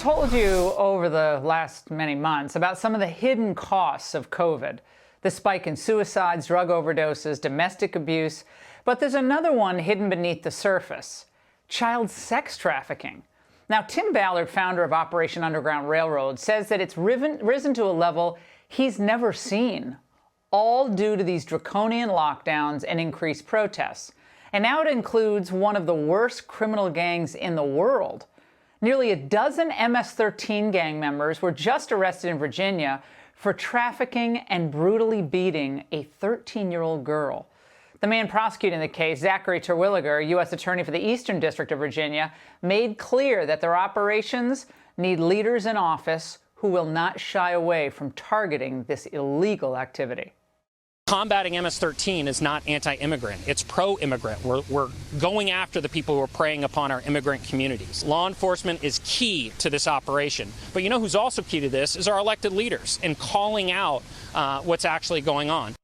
told you over the last many months about some of the hidden costs of COVID, the spike in suicides, drug overdoses, domestic abuse, but there's another one hidden beneath the surface: child sex trafficking. Now, Tim Ballard, founder of Operation Underground Railroad, says that it's risen to a level he's never seen, all due to these draconian lockdowns and increased protests. And now it includes one of the worst criminal gangs in the world. Nearly a dozen MS-13 gang members were just arrested in Virginia for trafficking and brutally beating a 13-year-old girl. The man prosecuting the case, Zachary Terwilliger, U.S. Attorney for the Eastern District of Virginia, made clear that their operations need leaders in office who will not shy away from targeting this illegal activity. Combating MS-13 is not anti-immigrant. It's pro-immigrant. We're going after the people who are preying upon our immigrant communities. Law enforcement is key to this operation. But you know who's also key to this is our elected leaders and calling out what's actually going on.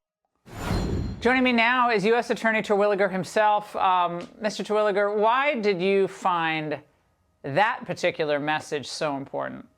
Joining me now is U.S. Attorney Terwilliger himself. Mr. Terwilliger, why did you find that particular message so important?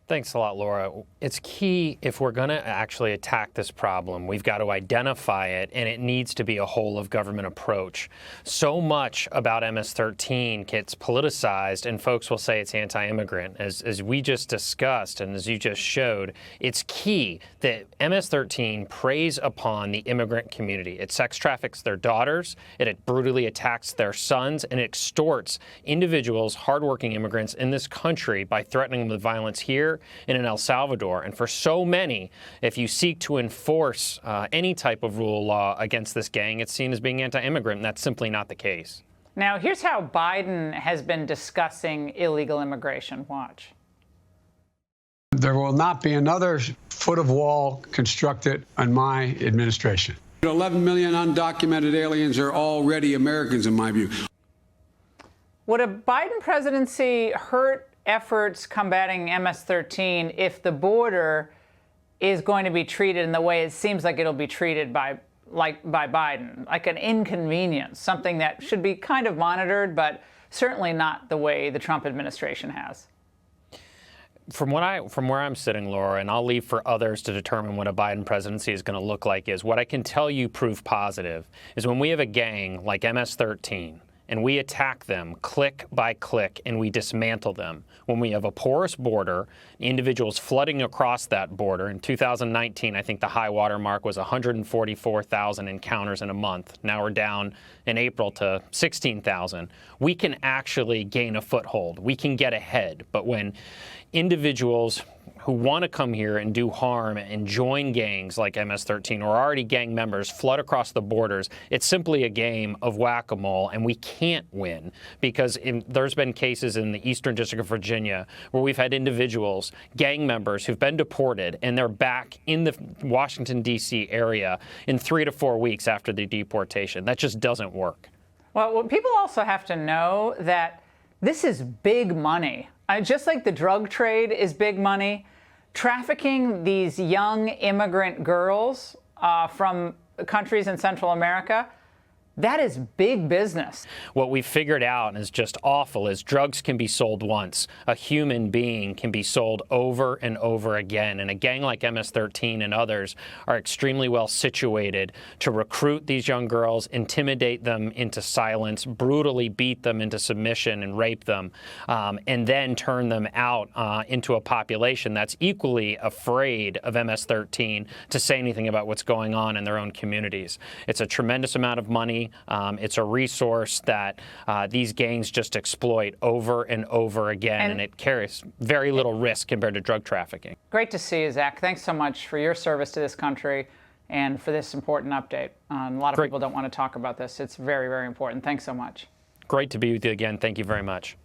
Thanks a lot, Laura. It's key if we're going to actually attack this problem. We've got to identify it, and it needs to be a whole-of-government approach. So much about MS-13 gets politicized, and folks will say it's anti-immigrant. As we just discussed and as you just showed, it's key that MS-13 preys upon the immigrant community. It sex traffics their daughters, it brutally attacks their sons, and it extorts individuals, hardworking immigrants in this country by threatening them with violence here and in El Salvador. And for so many, if you seek to enforce any type of rule of law against this gang, it's seen as being anti-immigrant, and that's simply not the case. Now, here's how Biden has been discussing illegal immigration. Watch. There will not be another foot of wall constructed on my administration. 11 million undocumented aliens are already Americans, in my view. Would a Biden presidency hurt efforts combating MS-13 if the border is going to be treated in the way it seems like it'll be treated by Biden, like an inconvenience, something that should be kind of monitored, but certainly not the way the Trump administration has? From where I'm sitting, Laura, and I'll leave for others to determine what a Biden presidency is going to look like, is what I can tell you proof positive is when we have a gang like MS-13 and we attack them click by click and we dismantle them. When we have a porous border, individuals flooding across that border. In 2019, I think the high water mark was 144,000 encounters in a month. Now we're down in April to 16,000. We can actually gain a foothold. We can get ahead. But when individuals who want to come here and do harm and join gangs like MS-13 or already gang members flood across the borders, it's simply a game of whack-a-mole, and we can't win because there's been cases in the Eastern District of Virginia where we've had individuals, gang members, who've been deported and they're back in the Washington, D.C. area in 3 to 4 weeks after the deportation. That just doesn't work. Well, people also have to know that this is big money. Just like the drug trade is big money, trafficking these young immigrant girls from countries in Central America, that is big business. What we've figured out is just awful is drugs can be sold once. A human being can be sold over and over again. And a gang like MS-13 and others are extremely well situated to recruit these young girls, intimidate them into silence, brutally beat them into submission and rape them, and then turn them out into a population that's equally afraid of MS-13 to say anything about what's going on in their own communities. It's a tremendous amount of money. It's a resource that these gangs just exploit over and over again, and it carries very little risk compared to drug trafficking. Great to see you, Zach. Thanks so much for your service to this country and for this important update. A lot of people don't want to talk about this. It's very, very important. Thanks so much. Great to be with you again. Thank you very much.